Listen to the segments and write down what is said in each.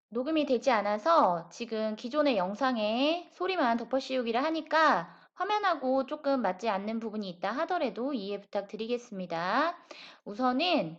녹음이 되지 않아서 지금 기존의 영상에 소리만 덮어 씌우기를 하니까 화면하고 조금 맞지 않는 부분이 있다 하더라도 이해 부탁드리겠습니다. 우선은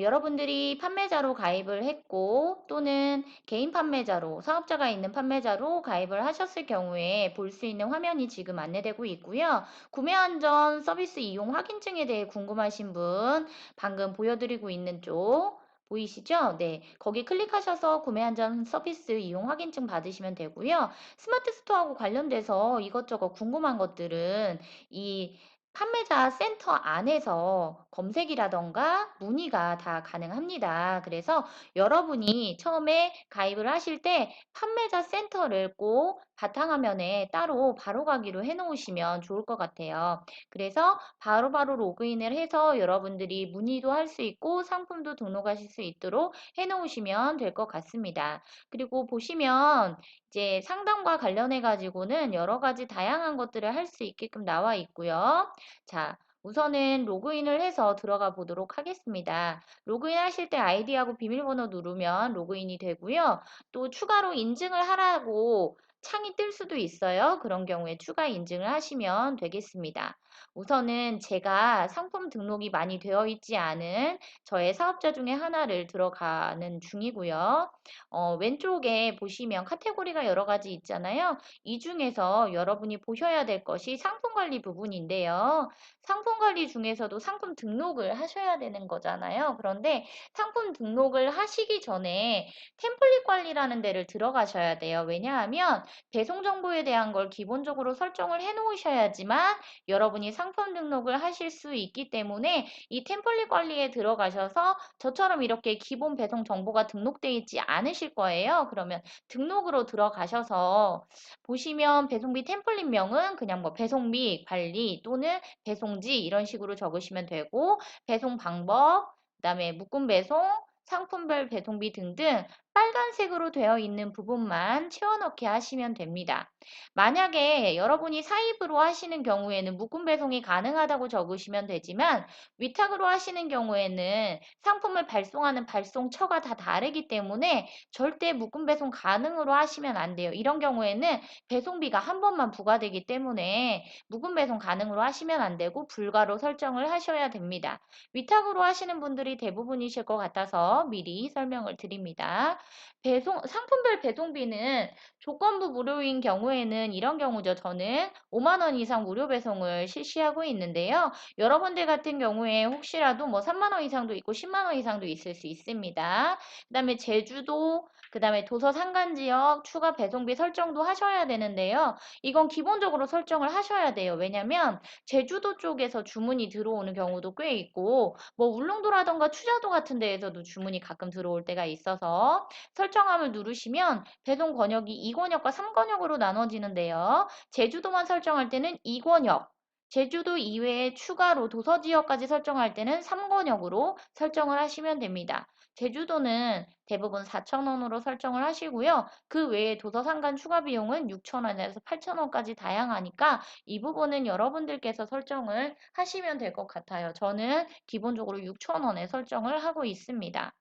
여러분들이 판매자로 가입을 했고 또는 개인 판매자로 사업자가 있는 판매자로 가입을 하셨을 경우에 볼 수 있는 화면이 지금 안내되고 있고요. 구매한 전 서비스 이용 확인증에 대해 궁금하신 분 방금 보여드리고 있는 쪽 보이시죠? 네. 거기 클릭하셔서 구매 안전 서비스 이용 확인증 받으시면 되고요. 스마트 스토어하고 관련돼서 이것저것 궁금한 것들은 이 판매자 센터 안에서 검색이라던가 문의가 다 가능합니다. 그래서 여러분이 처음에 가입을 하실 때 판매자 센터를 꼭 바탕화면에 따로 바로 가기로 해 놓으시면 좋을 것 같아요. 그래서 바로바로 로그인을 해서 여러분들이 문의도 할 수 있고 상품도 등록하실 수 있도록 해 놓으시면 될 것 같습니다. 그리고 보시면 이제 상담과 관련해 가지고는 여러 가지 다양한 것들을 할 수 있게끔 나와 있고요. 자, 우선은 로그인을 해서 들어가 보도록 하겠습니다. 로그인 하실 때 아이디하고 비밀번호 누르면 로그인이 되고요. 또 추가로 인증을 하라고 창이 뜰 수도 있어요. 그런 경우에 추가 인증을 하시면 되겠습니다. 우선은 제가 상품 등록이 많이 되어 있지 않은 저의 사업자 중에 하나를 들어가는 중이고요. 왼쪽에 보시면 카테고리가 여러 가지 있잖아요. 이 중에서 여러분이 보셔야 될 것이 상품 관리 부분인데요. 상품 관리 중에서도 상품 등록을 하셔야 되는 거잖아요. 그런데 상품 등록을 하시기 전에 템플릿 관리라는 데를 들어가셔야 돼요. 왜냐하면 배송 정보에 대한 걸 기본적으로 설정을 해 놓으셔야지만 여러분이 상품 등록을 하실 수 있기 때문에 이 템플릿 관리에 들어가셔서 저처럼 이렇게 기본 배송 정보가 등록되어 있지 않으실 거예요. 그러면 등록으로 들어가셔서 보시면 배송비 템플릿명은 그냥 뭐 배송비 관리 또는 배송지 이런 식으로 적으시면 되고 배송 방법, 그다음에 묶음 배송, 상품별 배송비 등등 빨간색으로 되어 있는 부분만 채워넣기 하시면 됩니다. 만약에 여러분이 사입으로 하시는 경우에는 묶음 배송이 가능하다고 적으시면 되지만 위탁으로 하시는 경우에는 상품을 발송하는 발송처가 다 다르기 때문에 절대 묶음 배송 가능으로 하시면 안 돼요. 이런 경우에는 배송비가 한 번만 부과되기 때문에 묶음 배송 가능으로 하시면 안 되고 불가로 설정을 하셔야 됩니다. 위탁으로 하시는 분들이 대부분이실 것 같아서 미리 설명을 드립니다. 상품별 배송비는 조건부 무료인 경우에는 이런 경우죠. 저는 5만 원 이상 무료 배송을 실시하고 있는데요. 여러분들 같은 경우에 혹시라도 뭐 3만 원 이상도 있고 10만 원 이상도 있을 수 있습니다. 그다음에 제주도, 그다음에 도서 산간 지역 추가 배송비 설정도 하셔야 되는데요. 이건 기본적으로 설정을 하셔야 돼요. 왜냐면 제주도 쪽에서 주문이 들어오는 경우도 꽤 있고 뭐 울릉도라던가 추자도 같은 데에서도 주문이 가끔 들어올 때가 있어서 설정함을 누르시면 배송 권역이 2권역과 3권역으로 나눠지는데요. 제주도만 설정할 때는 2권역, 제주도 이외에 추가로 도서 지역까지 설정할 때는 3권역으로 설정을 하시면 됩니다. 제주도는 대부분 4,000원으로 설정을 하시고요. 그 외에 도서 상간 추가 비용은 6,000원에서 8,000원까지 다양하니까 이 부분은 여러분들께서 설정을 하시면 될 것 같아요. 저는 기본적으로 6,000원에 설정을 하고 있습니다.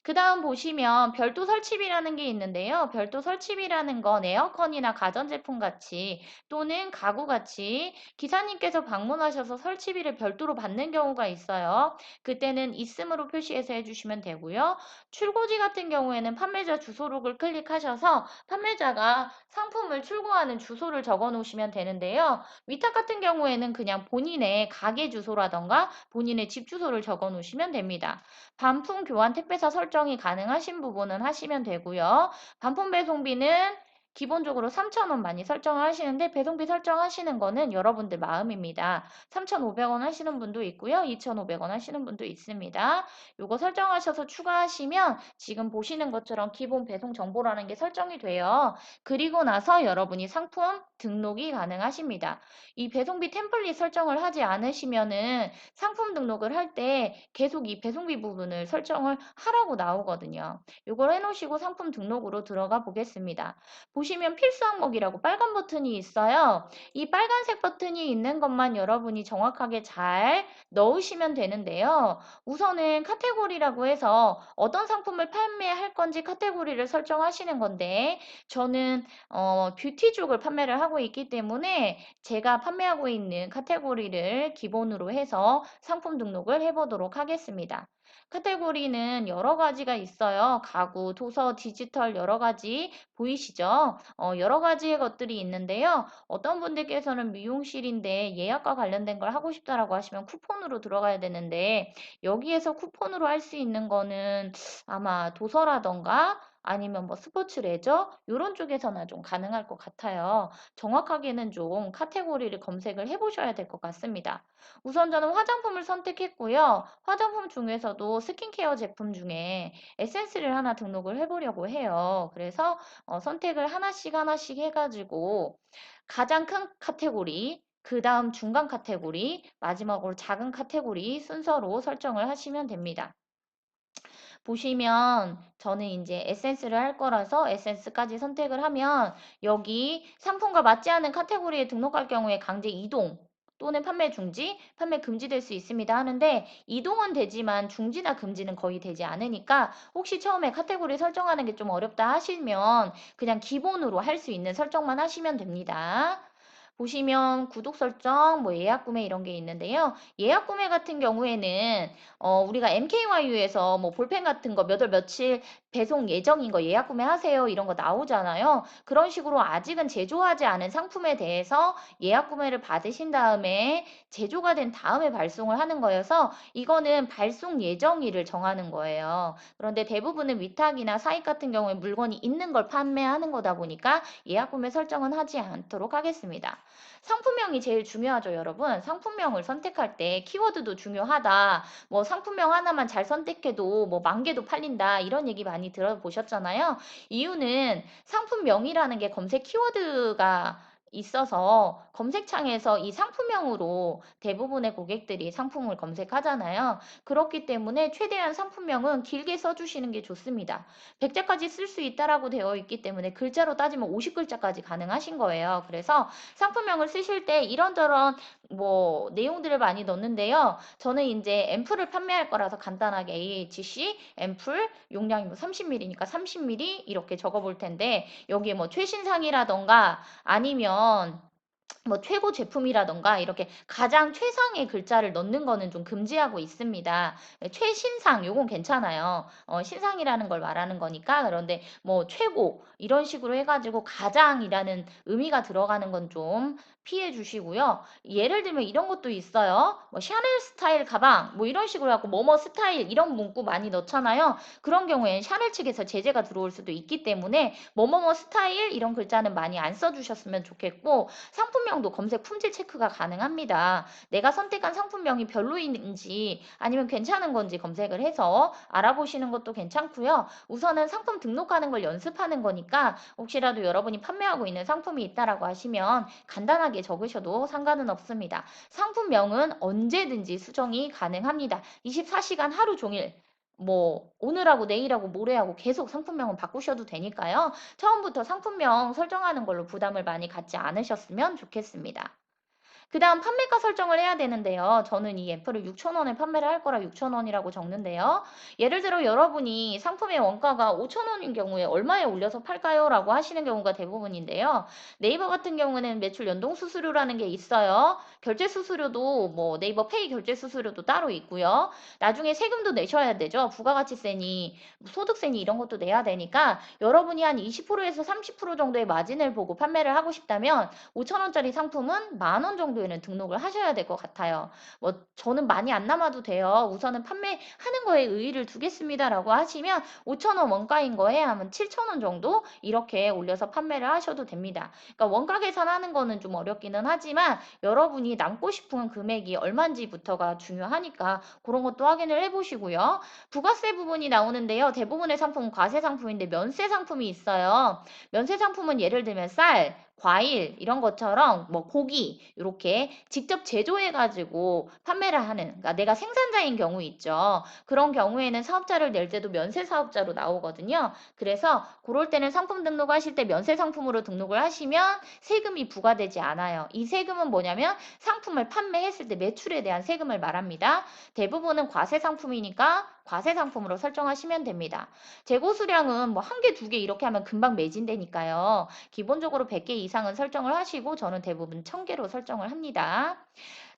그 다음 보시면 별도 설치비라는 게 있는데요. 별도 설치비라는 건 에어컨이나 가전제품 같이 또는 가구 같이 기사님께서 방문하셔서 설치비를 별도로 받는 경우가 있어요. 그때는 있음으로 표시해서 해주시면 되고요. 출고지 같은 경우에는 판매자 주소록을 클릭하셔서 판매자가 상품을 출고하는 주소를 적어 놓으시면 되는데요. 위탁 같은 경우에는 그냥 본인의 가게 주소라던가 본인의 집 주소를 적어 놓으시면 됩니다. 반품 교환 택배사 설정이 가능하신 부분은 하시면 되고요. 반품 배송비는 기본적으로 3,000원 많이 설정을 하시는데 배송비 설정하시는 거는 여러분들 마음입니다. 3,500원 하시는 분도 있고요. 2,500원 하시는 분도 있습니다. 요거 설정하셔서 추가하시면 지금 보시는 것처럼 기본 배송 정보라는 게 설정이 돼요. 그리고 나서 여러분이 상품 등록이 가능하십니다. 이 배송비 템플릿 설정을 하지 않으시면은 상품 등록을 할 때 계속 이 배송비 부분을 설정을 하라고 나오거든요. 이걸 해놓으시고 상품 등록으로 들어가 보겠습니다. 보시면 필수 항목이라고 빨간 버튼이 있어요. 이 빨간색 버튼이 있는 것만 여러분이 정확하게 잘 넣으시면 되는데요. 우선은 카테고리라고 해서 어떤 상품을 판매할 건지 카테고리를 설정하시는 건데 저는 뷰티 쪽을 판매를 하고 있기 때문에 제가 판매하고 있는 카테고리를 기본으로 해서 상품 등록을 해보도록 하겠습니다. 카테고리는 여러 가지가 있어요. 가구, 도서, 디지털 여러 가지 보이시죠? 여러 가지의 것들이 있는데요. 어떤 분들께서는 미용실인데 예약과 관련된 걸 하고 싶다라고 하시면 쿠폰으로 들어가야 되는데 여기에서 쿠폰으로 할 수 있는 거는 아마 도서라던가 아니면 뭐 스포츠 레저 요런 쪽에서나 좀 가능할 것 같아요. 정확하게는 좀 카테고리를 검색을 해 보셔야 될 것 같습니다. 우선 저는 화장품을 선택했고요. 화장품 중에서도 스킨케어 제품 중에 에센스를 하나 등록을 해 보려고 해요. 그래서 선택을 하나씩 하나씩 해 가지고 가장 큰 카테고리, 그다음 중간 카테고리, 마지막으로 작은 카테고리 순서로 설정을 하시면 됩니다. 보시면 저는 이제 에센스를 할 거라서 에센스까지 선택을 하면 여기 상품과 맞지 않은 카테고리에 등록할 경우에 강제 이동 또는 판매 중지, 판매 금지될 수 있습니다 하는데 이동은 되지만 중지나 금지는 거의 되지 않으니까 혹시 처음에 카테고리 설정하는 게 좀 어렵다 하시면 그냥 기본으로 할 수 있는 설정만 하시면 됩니다. 보시면 구독 설정, 뭐 예약 구매 이런 게 있는데요. 예약 구매 같은 경우에는 우리가 MKYU에서 뭐 볼펜 같은 거 몇 월 며칠 배송 예정인 거 예약 구매하세요 이런 거 나오잖아요. 그런 식으로 아직은 제조하지 않은 상품에 대해서 예약 구매를 받으신 다음에 제조가 된 다음에 발송을 하는 거여서 이거는 발송 예정일을 정하는 거예요. 그런데 대부분은 위탁이나 사입 같은 경우에 물건이 있는 걸 판매하는 거다 보니까 예약 구매 설정은 하지 않도록 하겠습니다. 상품명이 제일 중요하죠, 여러분. 상품명을 선택할 때 키워드도 중요하다. 뭐 상품명 하나만 잘 선택해도 뭐 만 개도 팔린다. 이런 얘기 많이 들어보셨잖아요. 이유는 상품명이라는 게 검색 키워드가 있어서 검색창에서 이 상품명으로 대부분의 고객들이 상품을 검색하잖아요. 그렇기 때문에 최대한 상품명은 길게 써주시는 게 좋습니다. 100자까지 쓸 수 있다라고 되어 있기 때문에 글자로 따지면 50글자까지 가능하신 거예요. 그래서 상품명을 쓰실 때 이런저런 뭐 내용들을 많이 넣는데요. 저는 이제 앰플을 판매할 거라서 간단하게 AHC 앰플 용량이 뭐 30ml니까 30ml 이렇게 적어 볼 텐데 여기에 뭐 최신상이라던가 아니면 뭐 최고 제품이라던가 이렇게 가장 최상의 글자를 넣는 거는 좀 금지하고 있습니다. 최신상 요건 괜찮아요. 신상이라는 걸 말하는 거니까 그런데 뭐 최고 이런 식으로 해가지고 가장이라는 의미가 들어가는 건 좀 피해 주시고요. 예를 들면 이런 것도 있어요. 뭐 샤넬 스타일 가방 뭐 이런 식으로 하고 뭐뭐 스타일 이런 문구 많이 넣잖아요. 그런 경우엔 샤넬 측에서 제재가 들어올 수도 있기 때문에 뭐뭐뭐 스타일 이런 글자는 많이 안 써주셨으면 좋겠고 상품명도 검색 품질 체크가 가능합니다. 내가 선택한 상품명이 별로인지 아니면 괜찮은 건지 검색을 해서 알아보시는 것도 괜찮고요. 우선은 상품 등록하는 걸 연습하는 거니까 혹시라도 여러분이 판매하고 있는 상품이 있다라고 하시면 간단하게 적으셔도 상관은 없습니다. 상품명은 언제든지 수정이 가능합니다. 24시간 하루 종일 뭐 오늘하고 내일하고 모레하고 계속 상품명은 바꾸셔도 되니까요. 처음부터 상품명 설정하는 걸로 부담을 많이 갖지 않으셨으면 좋겠습니다. 그다음 판매가 설정을 해야 되는데요. 저는 이 앰플을 6,000원에 판매를 할 거라 6,000원이라고 적는데요. 예를 들어 여러분이 상품의 원가가 5,000원인 경우에 얼마에 올려서 팔까요? 라고 하시는 경우가 대부분인데요. 네이버 같은 경우는 매출 연동 수수료라는 게 있어요. 결제 수수료도 뭐 네이버 페이 결제 수수료도 따로 있고요. 나중에 세금도 내셔야 되죠. 부가가치세니 소득세니 이런 것도 내야 되니까 여러분이 한 20%에서 30% 정도의 마진을 보고 판매를 하고 싶다면 5,000원짜리 상품은 10,000원 정도에는 등록을 하셔야 될 것 같아요. 뭐 저는 많이 안 남아도 돼요. 우선은 판매하는 거에 의의를 두겠습니다라고 하시면 5,000원 원가인 거에 하면 7,000원 정도 이렇게 올려서 판매를 하셔도 됩니다. 그러니까 원가 계산하는 거는 좀 어렵기는 하지만 여러분이 남고 싶은 금액이 얼마인지부터가 중요하니까 그런 것도 확인을 해보시고요. 부가세 부분이 나오는데요. 대부분의 상품은 과세 상품인데 면세 상품이 있어요. 면세 상품은 예를 들면 쌀, 과일 이런 것처럼 뭐 고기 요렇게 직접 제조해 가지고 판매를 하는 그러니까 내가 생산자인 경우 있죠. 그런 경우에는 사업자를 낼 때도 면세 사업자로 나오거든요. 그래서 고럴 때는 상품 등록하실 때 면세 상품으로 등록을 하시면 세금이 부과되지 않아요. 이 세금은 뭐냐면 상품을 판매했을 때 매출에 대한 세금을 말합니다. 대부분은 과세 상품이니까 과세 상품으로 설정하시면 됩니다. 재고 수량은 뭐 한 개, 두 개 이렇게 하면 금방 매진되니까요. 기본적으로 100개 이상은 설정을 하시고 저는 대부분 1000개로 설정을 합니다.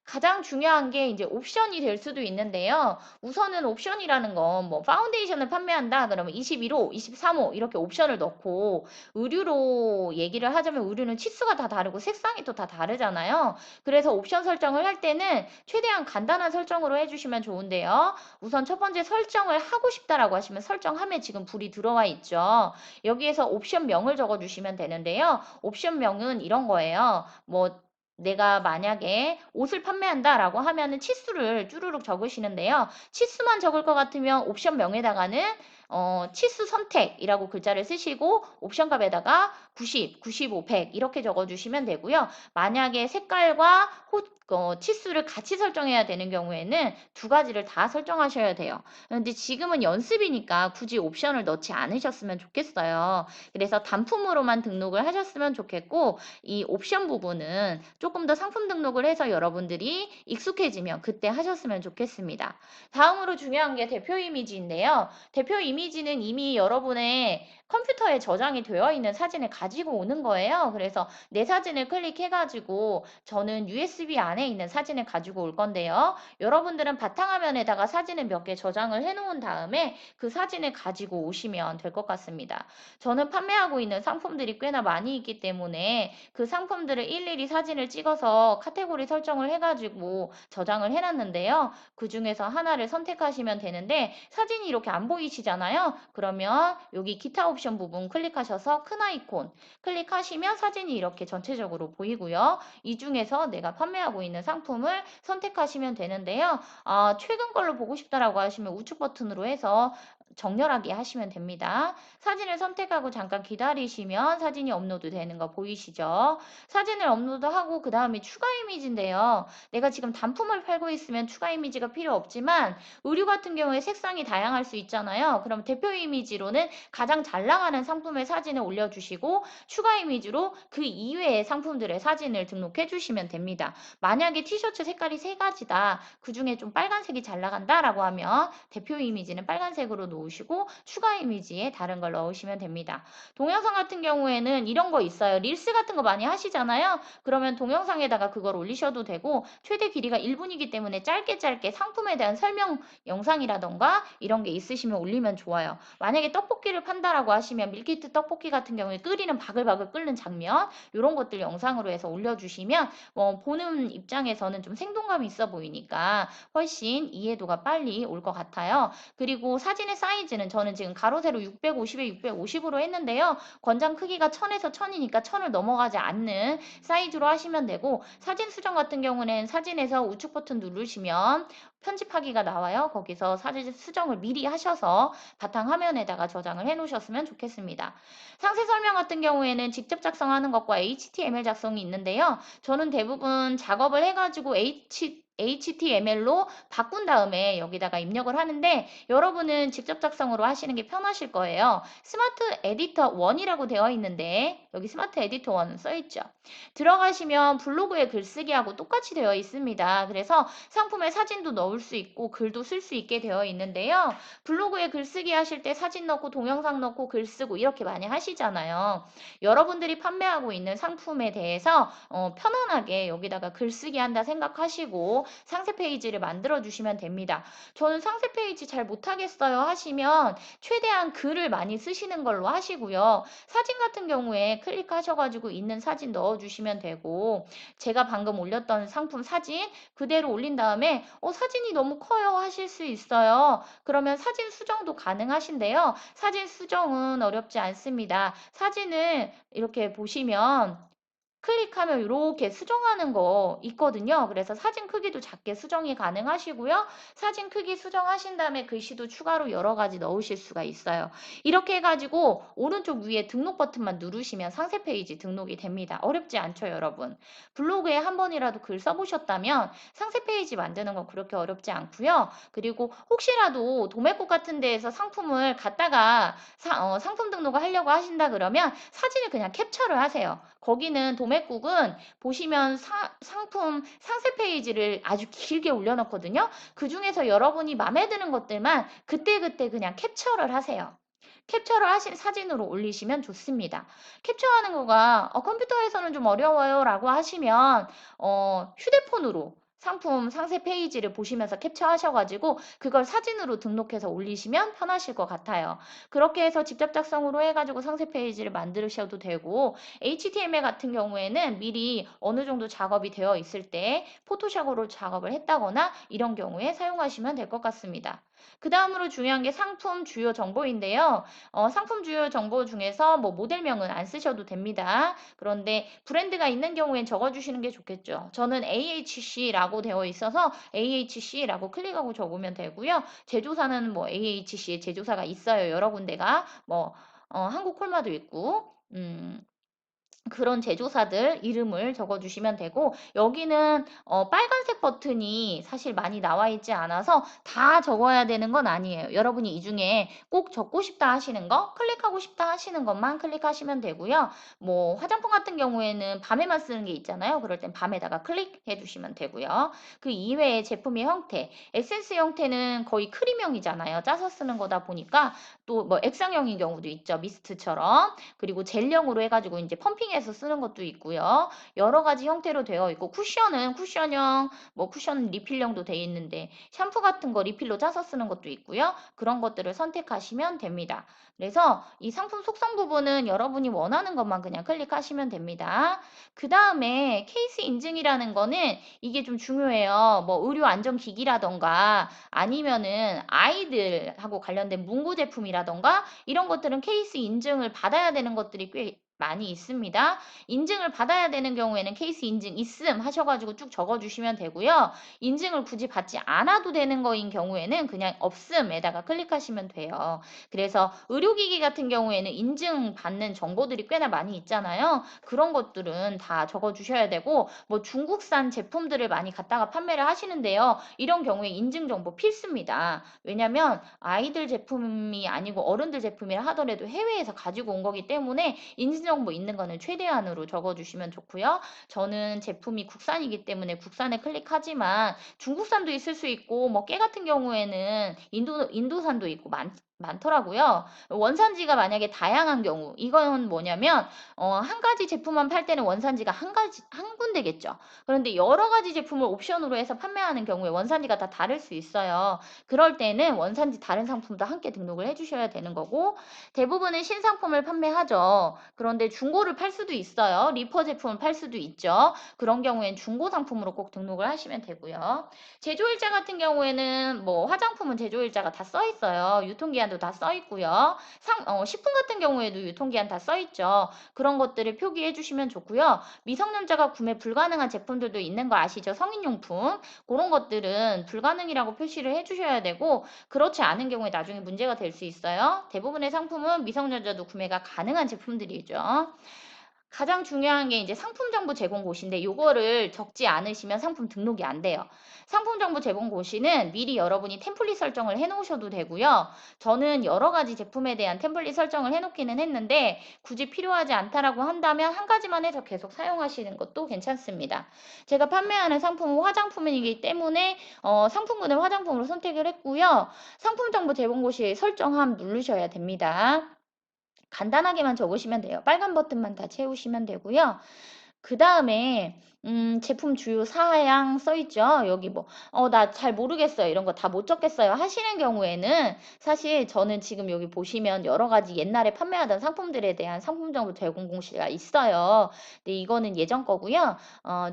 가장 중요한 게 이제 옵션이 될 수도 있는데요. 우선은 옵션이라는 건 뭐 파운데이션을 판매한다 그러면 21호, 23호 이렇게 옵션을 넣고 의류로 얘기를 하자면 의류는 치수가 다 다르고 색상이 또 다 다르잖아요. 그래서 옵션 설정을 할 때는 최대한 간단한 설정으로 해주시면 좋은데요. 우선 첫 번째 설정을 하고 싶다라고 하시면 설정함에 지금 불이 들어와 있죠. 여기에서 옵션명을 적어주시면 되는데요. 옵션명은 이런 거예요. 뭐 내가 만약에 옷을 판매한다라고 하면은 치수를 쭈루룩 적으시는데요. 치수만 적을 것 같으면 옵션명에다가는 치수 선택이라고 글자를 쓰시고 옵션 값에다가 90, 95, 100 이렇게 적어주시면 되고요. 만약에 색깔과 치수를 같이 설정해야 되는 경우에는 두 가지를 다 설정하셔야 돼요. 근데 지금은 연습이니까 굳이 옵션을 넣지 않으셨으면 좋겠어요. 그래서 단품으로만 등록을 하셨으면 좋겠고 이 옵션 부분은 조금 더 상품 등록을 해서 여러분들이 익숙해지면 그때 하셨으면 좋겠습니다. 다음으로 중요한 게 대표 이미지인데요. 대표 이미지는 이미 여러분의 컴퓨터에 저장이 되어 있는 사진을 가지고 오는 거예요. 그래서 내 사진을 클릭해가지고 저는 USB 안에 있는 사진을 가지고 올 건데요. 여러분들은 바탕화면에다가 사진을 몇 개 저장을 해놓은 다음에 그 사진을 가지고 오시면 될 것 같습니다. 저는 판매하고 있는 상품들이 꽤나 많이 있기 때문에 그 상품들을 일일이 사진을 찍어서 카테고리 설정을 해가지고 저장을 해놨는데요. 그 중에서 하나를 선택하시면 되는데 사진이 이렇게 안 보이시잖아요. 그러면 여기 기타 옵션 부분 클릭하셔서 큰 아이콘 클릭하시면 사진이 이렇게 전체적으로 보이고요. 이 중에서 내가 판매하고 있는 상품을 선택하시면 되는데요. 최근 걸로 보고 싶다라고 하시면 우측 버튼으로 해서 정렬하게 하시면 됩니다. 사진을 선택하고 잠깐 기다리시면 사진이 업로드 되는 거 보이시죠? 사진을 업로드하고 그 다음에 추가 이미지인데요. 내가 지금 단품을 팔고 있으면 추가 이미지가 필요 없지만 의류 같은 경우에 색상이 다양할 수 있잖아요. 그럼 대표 이미지로는 가장 잘 나가는 상품의 사진을 올려주시고 추가 이미지로 그 이외의 상품들의 사진을 등록해 주시면 됩니다. 만약에 티셔츠 색깔이 세 가지다. 그 중에 좀 빨간색이 잘 나간다라고 하면 대표 이미지는 빨간색으로 놓으시고 추가 이미지에 다른 걸 넣으시면 됩니다. 동영상 같은 경우에는 이런 거 있어요. 릴스 같은 거 많이 하시잖아요. 그러면 동영상에다가 그걸 올리셔도 되고 최대 길이가 1분이기 때문에 짧게 짧게 상품에 대한 설명 영상이라던가 이런 게 있으시면 올리면 좋아요. 만약에 떡볶이를 판다라고 하시면 밀키트 떡볶이 같은 경우에 끓이는 바글바글 끓는 장면 이런 것들 영상으로 해서 올려주시면 보는 입장에서는 좀 생동감이 있어 보이니까 훨씬 이해도가 빨리 올 것 같아요. 그리고 사진의 사이즈는 저는 지금 가로 세로 650에 650으로 했는데요. 권장 크기가 1000에서 1000이니까 1000을 넘어가지 않는 사이즈로 하시면 되고 사진 수정 같은 경우는 사진에서 우측 버튼 누르시면 편집하기가 나와요. 거기서 사진 수정을 미리 하셔서 바탕화면에다가 저장을 해 놓으셨으면 좋겠습니다. 상세 설명 같은 경우에는 직접 작성하는 것과 HTML 작성이 있는데요. 저는 대부분 작업을 해가지고 HTML로 바꾼 다음에 여기다가 입력을 하는데 여러분은 직접 작성으로 하시는 게 편하실 거예요. 스마트 에디터 1이라고 되어 있는데 여기 스마트 에디터 1 써있죠. 들어가시면 블로그에 글쓰기하고 똑같이 되어 있습니다. 그래서 상품에 사진도 넣을 수 있고 글도 쓸 수 있게 되어 있는데요. 블로그에 글쓰기 하실 때 사진 넣고 동영상 넣고 글 쓰고 이렇게 많이 하시잖아요. 여러분들이 판매하고 있는 상품에 대해서 편안하게 여기다가 글쓰기 한다 생각하시고 상세 페이지를 만들어 주시면 됩니다. 저는 상세 페이지 잘 못하겠어요 하시면 최대한 글을 많이 쓰시는 걸로 하시고요. 사진 같은 경우에 클릭하셔가지고 있는 사진 넣어주시면 되고 제가 방금 올렸던 상품 사진 그대로 올린 다음에 사진이 너무 커요 하실 수 있어요. 그러면 사진 수정도 가능하신데요. 사진 수정은 어렵지 않습니다. 사진을 이렇게 보시면 클릭하면 이렇게 수정하는 거 있거든요. 그래서 사진 크기도 작게 수정이 가능하시고요. 사진 크기 수정하신 다음에 글씨도 추가로 여러 가지 넣으실 수가 있어요. 이렇게 해가지고 오른쪽 위에 등록 버튼만 누르시면 상세 페이지 등록이 됩니다. 어렵지 않죠, 여러분? 블로그에 한 번이라도 글 써보셨다면 상세 페이지 만드는 건 그렇게 어렵지 않고요. 그리고 혹시라도 도매국 같은 데에서 상품을 갖다가 상품 등록을 하려고 하신다 그러면 사진을 그냥 캡처를 하세요. 거기는 도매국은 보시면 상품 상세 페이지를 아주 길게 올려놓거든요. 그 중에서 여러분이 마음에 드는 것들만 그때그때 그냥 캡처를 하세요. 캡처를 하신 사진으로 올리시면 좋습니다. 캡처하는 거가 컴퓨터에서는 좀 어려워요 라고 하시면 휴대폰으로 상품 상세 페이지를 보시면서 캡처하셔가지고 그걸 사진으로 등록해서 올리시면 편하실 것 같아요. 그렇게 해서 직접 작성으로 해가지고 상세 페이지를 만드셔도 되고 HTML 같은 경우에는 미리 어느 정도 작업이 되어 있을 때 포토샵으로 작업을 했다거나 이런 경우에 사용하시면 될 것 같습니다. 그 다음으로 중요한 게 상품 주요 정보인데요. 상품 주요 정보 중에서 뭐 모델명은 안 쓰셔도 됩니다. 그런데 브랜드가 있는 경우엔 적어주시는 게 좋겠죠. 저는 AHC라고 되어 있어서 AHC라고 클릭하고 적으면 되고요. 제조사는 뭐 AHC의 제조사가 있어요. 여러 군데가 뭐 한국 콜마도 있고 그런 제조사들 이름을 적어주시면 되고 여기는 빨간색 버튼이 사실 많이 나와 있지 않아서 다 적어야 되는 건 아니에요. 여러분이 이 중에 꼭 적고 싶다 하시는 거, 클릭하고 싶다 하시는 것만 클릭하시면 되고요. 뭐 화장품 같은 경우에는 밤에만 쓰는 게 있잖아요. 그럴 땐 밤에다가 클릭해 주시면 되고요. 그 이외의 제품의 형태, 에센스 형태는 거의 크림형이잖아요. 짜서 쓰는 거다 보니까 또 뭐 액상형인 경우도 있죠. 미스트처럼. 그리고 젤형으로 해가지고 이제 펌핑해서 쓰는 것도 있고요. 여러 가지 형태로 되어 있고 쿠션은 쿠션형, 뭐 쿠션 리필형도 되어 있는데 샴푸 같은 거 리필로 짜서 쓰는 것도 있고요. 그런 것들을 선택하시면 됩니다. 그래서 이 상품 속성 부분은 여러분이 원하는 것만 그냥 클릭하시면 됩니다. 그 다음에 케이스 인증이라는 거는 이게 좀 중요해요. 뭐 의료 안전기기라던가 아니면은 아이들하고 관련된 문구 제품이라던가 이런 것들은 케이스 인증을 받아야 되는 것들이 꽤 많이 있습니다. 인증을 받아야 되는 경우에는 케이스 인증 있음 하셔가지고 쭉 적어주시면 되고요. 인증을 굳이 받지 않아도 되는 거인 경우에는 그냥 없음에다가 클릭하시면 돼요. 그래서 의료기기 같은 경우에는 인증 받는 정보들이 꽤나 많이 있잖아요. 그런 것들은 다 적어주셔야 되고 뭐 중국산 제품들을 많이 갖다가 판매를 하시는데요. 이런 경우에 인증 정보 필수입니다. 왜냐면 아이들 제품이 아니고 어른들 제품이라 하더라도 해외에서 가지고 온 거기 때문에 인증정보 있는 거는 최대한으로 적어주시면 좋고요. 저는 제품이 국산이기 때문에 국산에 클릭하지만 중국산도 있을 수 있고 뭐 깨 같은 경우에는 인도산도 있고 많더라고요. 원산지가 만약에 다양한 경우 이건 뭐냐면 한 가지 제품만 팔 때는 원산지가 한 군데겠죠. 그런데 여러 가지 제품을 옵션으로 해서 판매하는 경우에 원산지가 다 다를 수 있어요. 그럴 때는 원산지 다른 상품도 함께 등록을 해주셔야 되는 거고 대부분은 신상품을 판매하죠. 그런데 중고를 팔 수도 있어요. 리퍼 제품을 팔 수도 있죠. 그런 경우엔 중고 상품으로 꼭 등록을 하시면 되고요. 제조일자 같은 경우에는 뭐 화장품은 제조일자가 다 써 있어요. 유통기한도 다 써 있고요. 식품 같은 경우에도 유통기한 다 써 있죠. 그런 것들을 표기해 주시면 좋고요. 미성년자가 구매 불가능한 제품들도 있는 거 아시죠? 성인용품. 그런 것들은 불가능이라고 표시를 해주셔야 되고 그렇지 않은 경우에 나중에 문제가 될 수 있어요. 대부분의 상품은 미성년자도 구매가 가능한 제품들이죠. 가장 중요한 게 이제 상품 정보 제공 고시인데 요거를 적지 않으시면 상품 등록이 안 돼요. 상품 정보 제공 고시는 미리 여러분이 템플릿 설정을 해 놓으셔도 되고요. 저는 여러 가지 제품에 대한 템플릿 설정을 해 놓기는 했는데 굳이 필요하지 않다라고 한다면 한 가지만 해서 계속 사용하시는 것도 괜찮습니다. 제가 판매하는 상품은 화장품이기 때문에 상품군을 화장품으로 선택을 했고요. 상품 정보 제공 고시 설정함 누르셔야 됩니다. 간단하게만 적으시면 돼요. 빨간 버튼만 다 채우시면 되고요. 그 다음에 제품 주요 사양 써 있죠. 여기 뭐 나 잘 모르겠어요. 이런 거 다 못 적겠어요." 하시는 경우에는 사실 저는 지금 여기 보시면 여러 가지 옛날에 판매하던 상품들에 대한 상품 정보 제공 공시가 있어요. 근데 이거는 예전 거고요.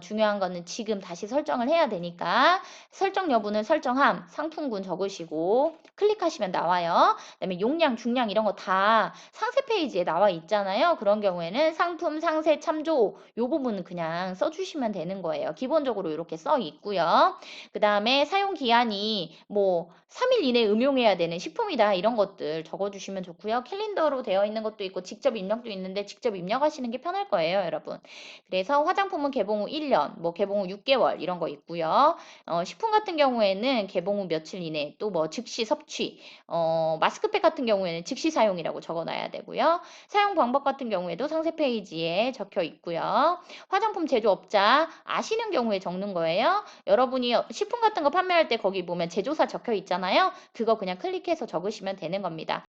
중요한 거는 지금 다시 설정을 해야 되니까 설정 여부는 설정함, 상품군 적으시고 클릭하시면 나와요. 그다음에 용량, 중량 이런 거 다 상세 페이지에 나와 있잖아요. 그런 경우에는 상품 상세 참조 요 부분은 그냥 써 주시면 되는 거예요. 기본적으로 이렇게 써 있고요. 그다음에 사용 기한이 뭐 3일 이내에 음용해야 되는 식품이다 이런 것들 적어 주시면 좋고요. 캘린더로 되어 있는 것도 있고 직접 입력도 있는데 직접 입력하시는 게 편할 거예요, 여러분. 그래서 화장품은 개봉 후 1 년, 뭐 개봉 후 6 개월 이런 거 있고요. 식품 같은 경우에는 개봉 후 며칠 이내 또 뭐 즉시 섭취, 마스크팩 같은 경우에는 즉시 사용이라고 적어 놔야 되고요. 사용 방법 같은 경우에도 상세 페이지에 적혀 있고요. 화장품 제조업자 아시는 경우에 적는 거예요. 여러분이 식품 같은 거 판매할 때 거기 보면 제조사 적혀 있잖아요. 그거 그냥 클릭해서 적으시면 되는 겁니다.